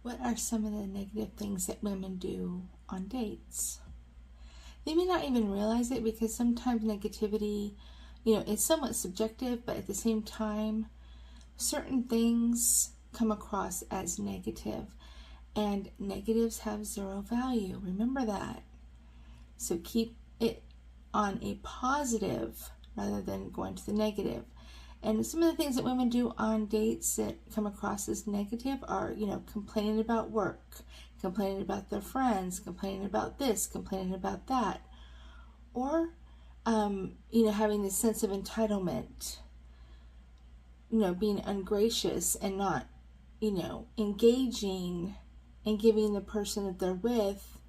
What are some of the negative things that women do on dates? They may not even realize it because sometimes negativity, is somewhat subjective, but at the same time, certain things come across as negative, and negatives have zero value. Remember that. So keep it on a positive rather than going to the negative. And some of the things that women do on dates that come across as negative are, complaining about work, complaining about their friends, complaining about this, complaining about that. Or, having this sense of entitlement, being ungracious and not, engaging and giving the person that they're with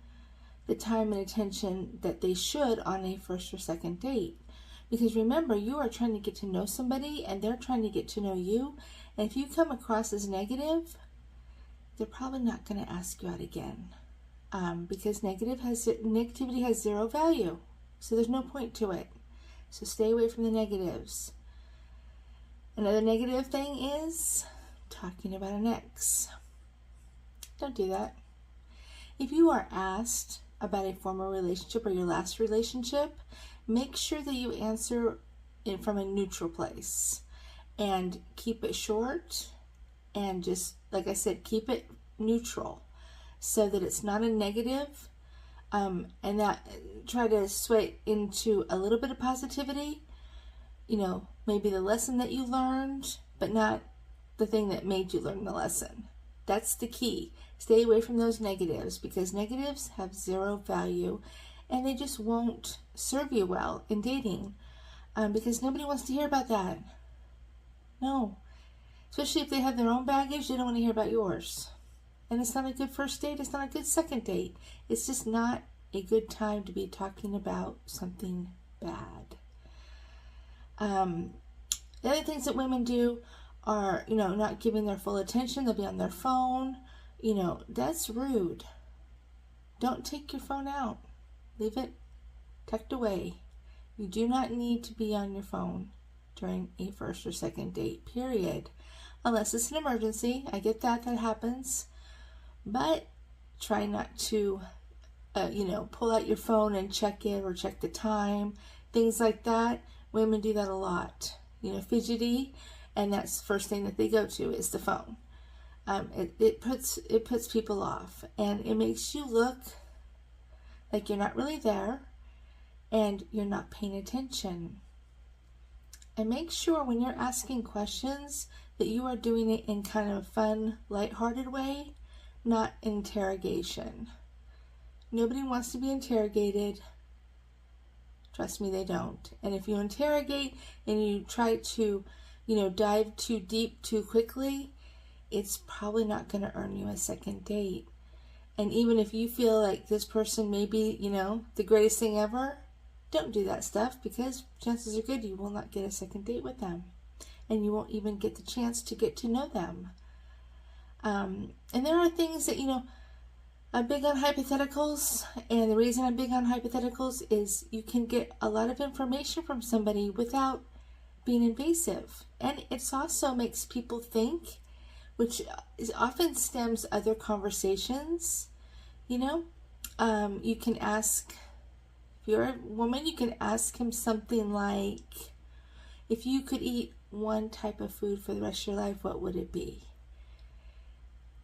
the time and attention that they should on a first or second date. Because remember, you are trying to get to know somebody and they're trying to get to know you. And if you come across as negative, they're probably not going to ask you out again. Because negativity has zero value. So there's no point to it. So stay away from the negatives. Another negative thing is talking about an ex. Don't do that. If you are asked about a former relationship or your last relationship, make sure that you answer it from a neutral place and keep it short and just, like I said, keep it neutral so that it's not a negative, and that try to sway it into a little bit of positivity, maybe the lesson that you learned, but not the thing that made you learn the lesson. That's the key. Stay away from those negatives because negatives have zero value and they just won't serve you well in dating, because nobody wants to hear about that. No. Especially if they have their own baggage, they don't want to hear about yours. And it's not a good first date. It's not a good second date. It's just not a good time to be talking about something bad. The other things that women do are, not giving their full attention. They'll be on their phone. That's rude. Don't take your phone out. Leave it tucked away. You do not need to be on your phone during a first or second date, period. Unless it's an emergency. I get that happens. But try not to, pull out your phone and check it or check the time. Things like that. Women do that a lot. Fidgety. And that's the first thing that they go to is the phone. It puts people off. And it makes you look like you're not really there and you're not paying attention. And make sure when you're asking questions that you are doing it in kind of a fun, lighthearted way, not interrogation. Nobody wants to be interrogated. Trust me, they don't. And if you interrogate and you try to, dive too deep too quickly, it's probably not going to earn you a second date. And even if you feel like this person may be, the greatest thing ever, don't do that stuff because chances are good you will not get a second date with them. And you won't even get the chance to get to know them. And there are things that, I'm big on hypotheticals. And the reason I'm big on hypotheticals is you can get a lot of information from somebody without being invasive. And it also makes people think, which often stems other conversations. You can ask, if you're a woman, you can ask him something like, if you could eat one type of food for the rest of your life, what would it be?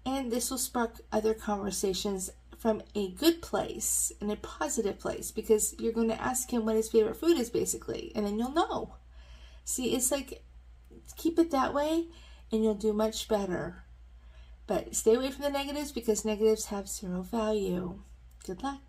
And this will spark other conversations from a good place and a positive place, because you're going to ask him what his favorite food is basically, and then you'll know. See, it's like, keep it that way and you'll do much better. But stay away from the negatives because negatives have zero value. Good luck.